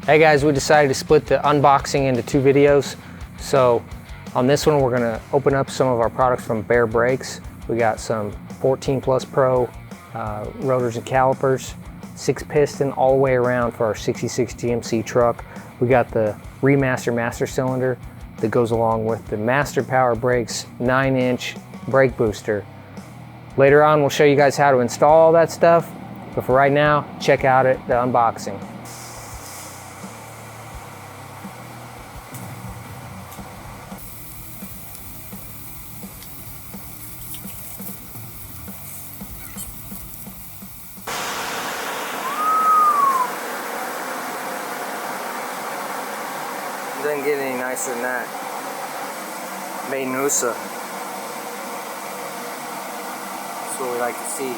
Hey guys, we decided to split the unboxing into 2 videos. So on this one, we're gonna open up some of our products from Baer Brakes. We got some 14 Plus Pro rotors and calipers, 6-piston all the way around for our 66 GMC truck. We got the Remaster master cylinder that goes along with the Master Power Brakes 9-inch brake booster. Later on, we'll show you guys how to install all that stuff. But for right now, check out the unboxing. Doesn't get any nicer than that. Made in USA. That's what we like to see.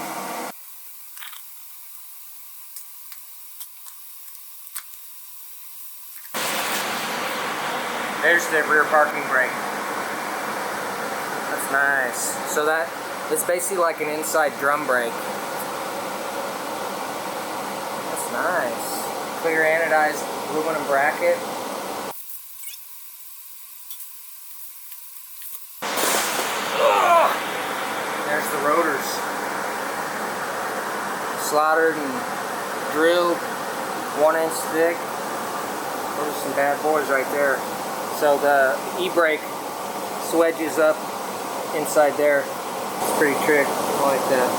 There's the rear parking brake. That's nice. So it's basically like an inside drum brake. That's nice. Clear anodized aluminum bracket. There's the rotors. Slotted and drilled, 1-inch thick. Those are some bad boys right there. So the e-brake swedges up inside there. It's pretty trick. I like that.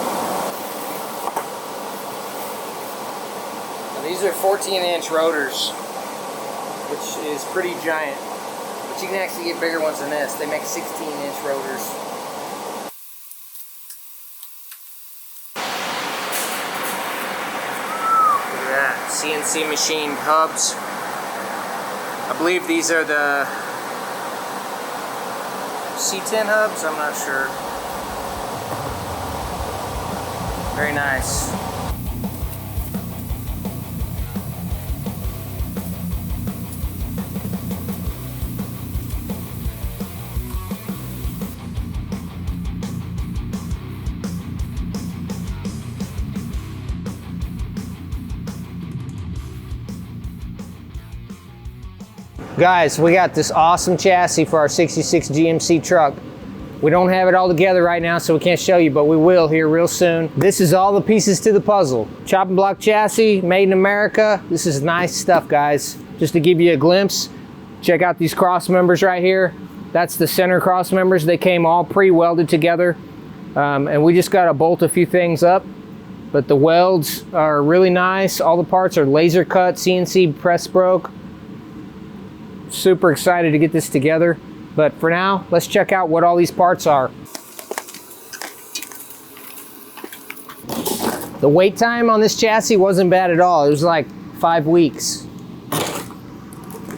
Now these are 14-inch rotors, which is pretty giant. But you can actually get bigger ones than this. They make 16-inch rotors. CNC machined hubs. I believe these are the C10 hubs, I'm not sure. Very nice. Guys, we got this awesome chassis for our 66 GMC truck. We don't have it all together right now, so we can't show you, but we will here real soon. This is all the pieces to the puzzle. Chopping block chassis, made in America. This is nice stuff, guys. Just to give you a glimpse, check out these cross members right here. That's the center cross members. They came all pre-welded together, and we just got to bolt a few things up. But the welds are really nice. All the parts are laser cut, CNC press broke. Super excited to get this together, but for now, let's check out what all these parts are. The wait time on this chassis wasn't bad at all. It was like 5 weeks.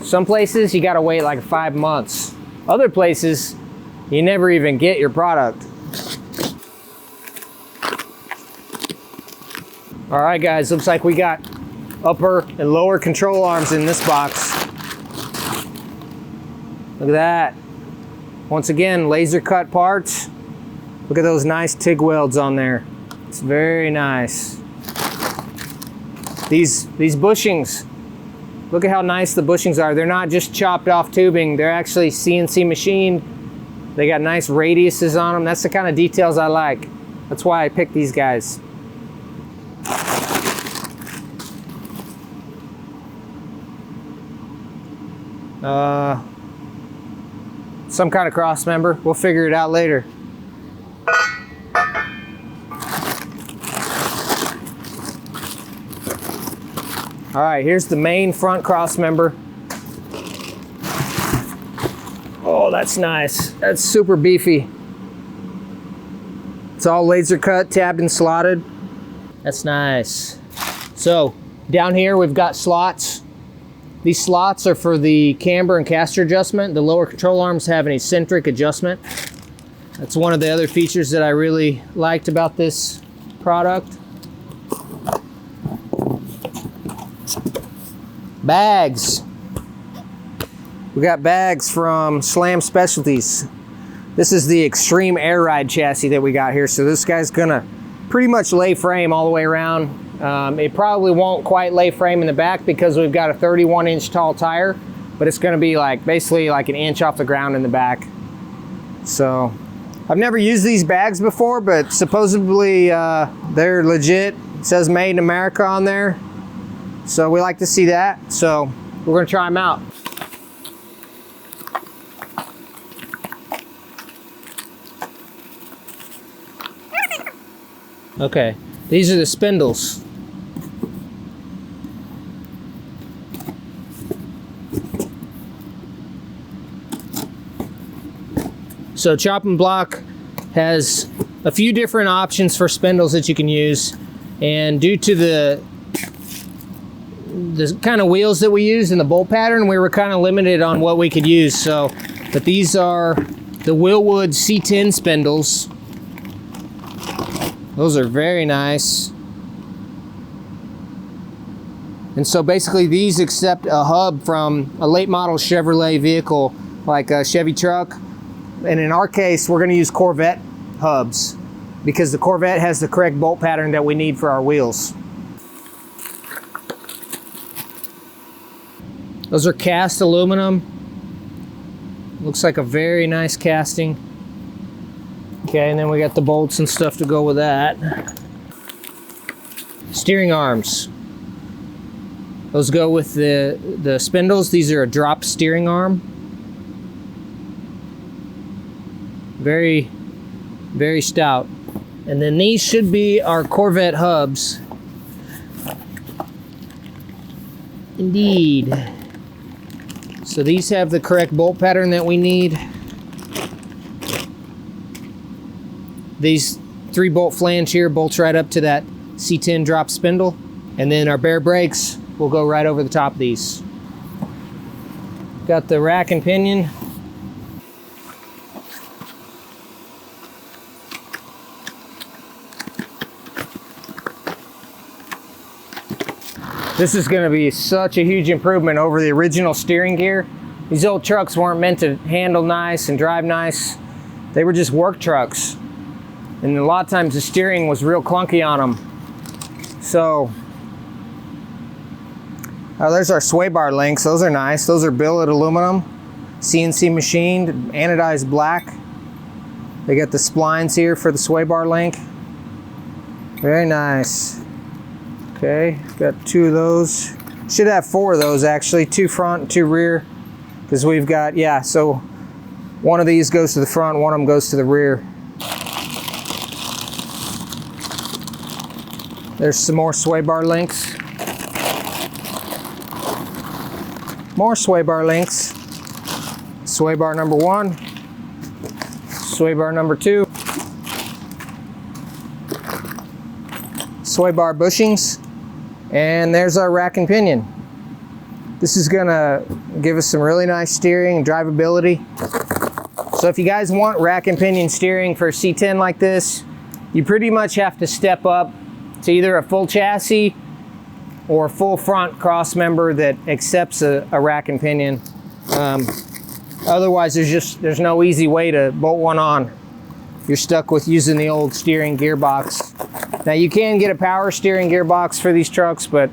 Some places you gotta wait like 5 months. Other places, you never even get your product. All right guys, looks like we got upper and lower control arms in this box. Look at that. Once again, laser cut parts. Look at those nice TIG welds on there. It's very nice. These bushings, look at how nice the bushings are. They're not just chopped off tubing. They're actually CNC machined. They got nice radiuses on them. That's the kind of details I like. That's why I picked these guys. Some kind of cross member. We'll figure it out later. All right, here's the main front cross member. Oh, that's nice. That's super beefy. It's all laser cut, tabbed and slotted. That's nice. So down here we've got slots. These slots are for the camber and caster adjustment. The lower control arms have an eccentric adjustment. That's one of the other features that I really liked about this product. Bags. We got bags from Slam Specialties. This is the Extreme Air Ride chassis that we got here. So this guy's gonna pretty much lay frame all the way around. It probably won't quite lay frame in the back because we've got a 31-inch tall tire, but it's going to be like basically like an inch off the ground in the back. So I've never used these bags before, but supposedly they're legit. It says made in America on there, so we like to see that. So we're going to try them out. Okay, these are the Spindles. So Choppin Block has a few different options for spindles that you can use, and due to the kind of wheels that we use and the bolt pattern, we were kind of limited on what we could use. So, but these are the Wilwood C10 spindles. Those are very nice. And so basically these accept a hub from a late model Chevrolet vehicle, like a Chevy truck. And in our case, we're gonna use Corvette hubs because the Corvette has the correct bolt pattern that we need for our wheels. Those are cast aluminum. Looks like a very nice casting. Okay, and then we got the bolts and stuff to go with that. Steering arms. Those go with the spindles. These are a drop steering arm. Very, very stout. And then these should be our Corvette hubs. Indeed. So these have the correct bolt pattern that we need. These 3-bolt flange here bolts right up to that C10 drop spindle. And then our Baer brakes will go right over the top of these. Got the rack and pinion. This is going to be such a huge improvement over the original steering gear. These old trucks weren't meant to handle nice and drive nice. They were just work trucks. And a lot of times the steering was real clunky on them. So, there's our sway bar links. Those are nice. Those are billet aluminum, CNC machined, anodized black. They got the splines here for the sway bar link. Very nice. Okay, got 2 of those. Should have 4 of those actually, 2 front, 2 rear. Because we've got, yeah, so one of these goes to the front, one of them goes to the rear. There's some more sway bar links. More sway bar links. Sway bar number 1. Sway bar number 2. Sway bar bushings. And there's our rack and pinion. This is gonna give us some really nice steering and drivability. So if you guys want rack and pinion steering for a C10 like this, you pretty much have to step up to either a full chassis or a full front Crossmember that accepts a rack and pinion. Otherwise, there's no easy way to bolt one on. You're stuck with using the old steering gearbox. Now you can get a power steering gearbox for these trucks, but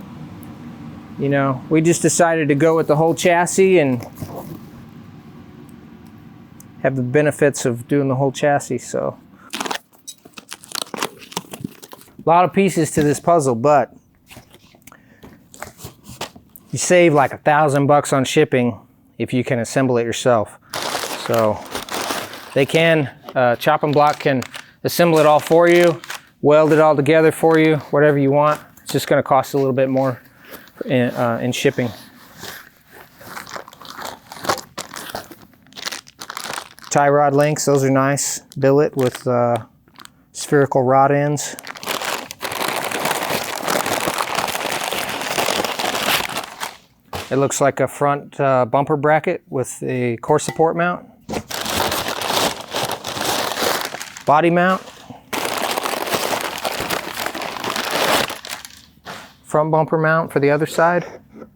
you know, we just decided to go with the whole chassis and have the benefits of doing the whole chassis. So a lot of pieces to this puzzle, but you save like $1,000 on shipping if you can assemble it yourself. So they can, Choppin Block can assemble it all for you, weld it all together for you, whatever you want. It's just going to cost a little bit more in shipping. Tie rod links, those are nice. Billet with spherical rod ends. It looks like a front bumper bracket with a core support mount. Body mount. Front bumper mount for the other side. Look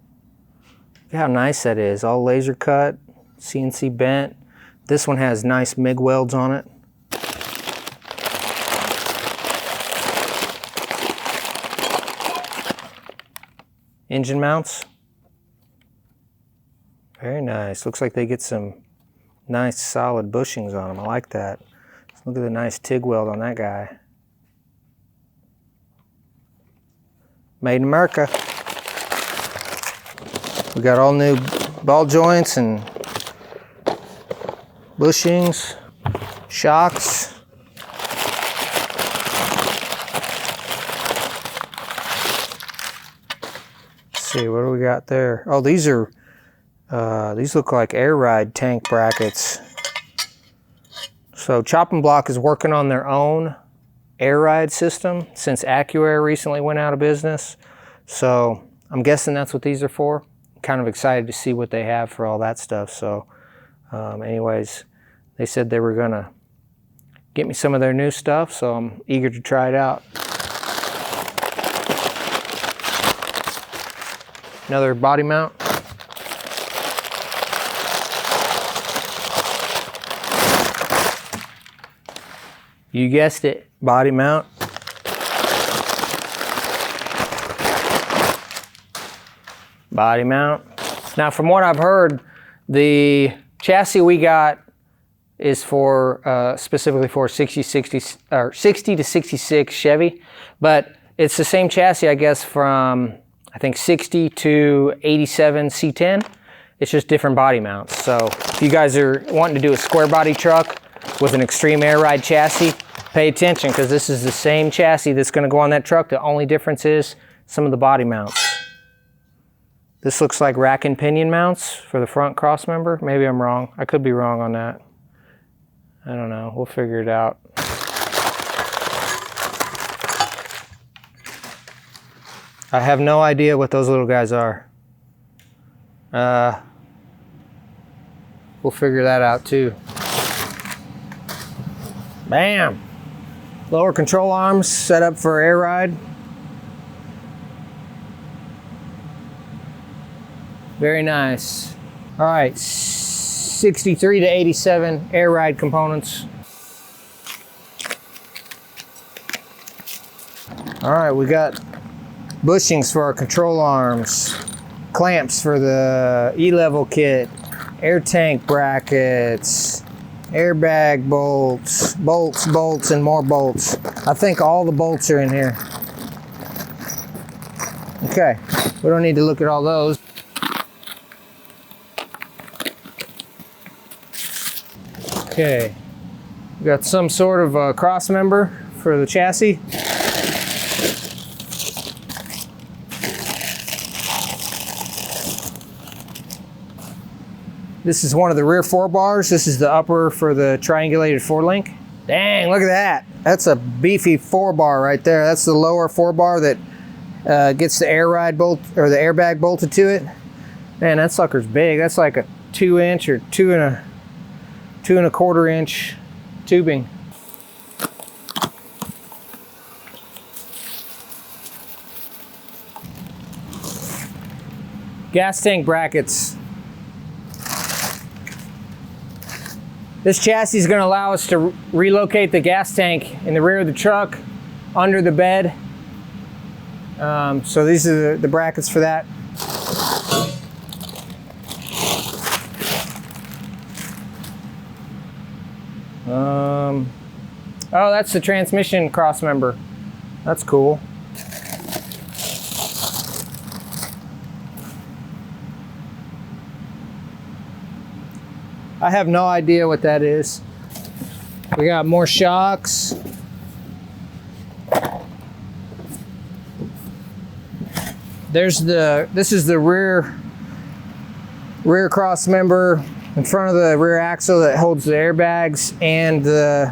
how nice that is. All laser cut, CNC bent. This one has nice MIG welds on it. engine mounts. Very nice. Looks like they get some nice solid bushings on them. I like that. Look at the nice TIG weld on that guy. Made in America. We got all new ball joints and bushings, shocks. Let's see, what do we got there? Oh, these look like air ride tank brackets. So Choppin Block is working on their own air ride system since AccuAir recently went out of business. So I'm guessing that's what these are for. Kind of excited to see what they have for all that stuff. So anyways, they said they were gonna get me some of their new stuff, so I'm eager to try it out. Another body mount. You guessed it, body mount. Body mount. Now from what I've heard, the chassis we got is for specifically for 60 to 66 Chevy, but it's the same chassis, I guess, from I think 60 to 87 C10. It's just different body mounts. So if you guys are wanting to do a square body truck with an extreme air ride chassis, pay attention, because this is the same chassis that's going to go on that truck. The only difference is some of the body mounts. This looks like rack and pinion mounts for the front crossmember. Maybe I'm wrong. I could be wrong on that. I don't know. We'll figure it out. I have no idea what those little guys are. We'll figure that out too. Bam! Lower control arms set up for air ride. Very nice. All right, 63 to 87 air ride components. All right, we got bushings for our control arms, clamps for the E-level kit, air tank brackets, airbag bolts, bolts, and more bolts. I think all the bolts are in here. Okay, we don't need to look at all those. Okay, we got some sort of a cross member for the chassis. This is one of the rear 4-bars. This is the upper for the triangulated 4-link. Dang, look at that. That's a beefy 4-bar right there. That's the lower 4-bar that gets the air ride bolt or the airbag bolted to it. Man, that sucker's big. That's like a 2-inch or 2 1/4 inch tubing. Gas tank brackets. This chassis is going to allow us to relocate the gas tank in the rear of the truck under the bed. So these are the brackets for that. Oh, that's the transmission crossmember. That's cool. I have no idea what that is. We got more shocks. This is the rear cross member in front of the rear axle that holds the airbags and the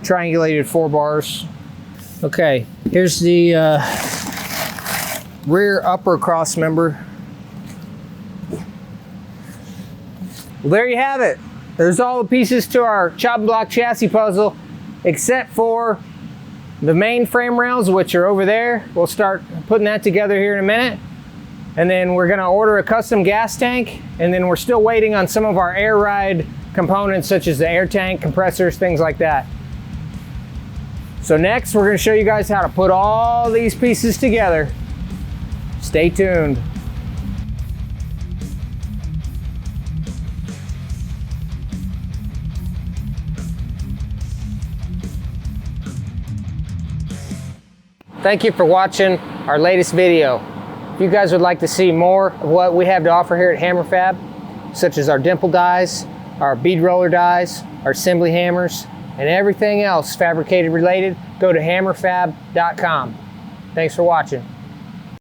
triangulated 4-bars. Okay, here's the rear upper cross member. Well, there you have it. There's all the pieces to our Choppin Block chassis puzzle, except for the main frame rails, which are over there. We'll start putting that together here in a minute. And then we're gonna order a custom gas tank. And then we're still waiting on some of our air ride components, such as the air tank, compressors, things like that. So next, we're gonna show you guys how to put all these pieces together. Stay tuned. Thank you for watching our latest video. If you guys would like to see more of what we have to offer here at Hammerfab, such as our dimple dies, our bead roller dies, our assembly hammers, and everything else fabricated related, go to hammerfab.com. Thanks for watching.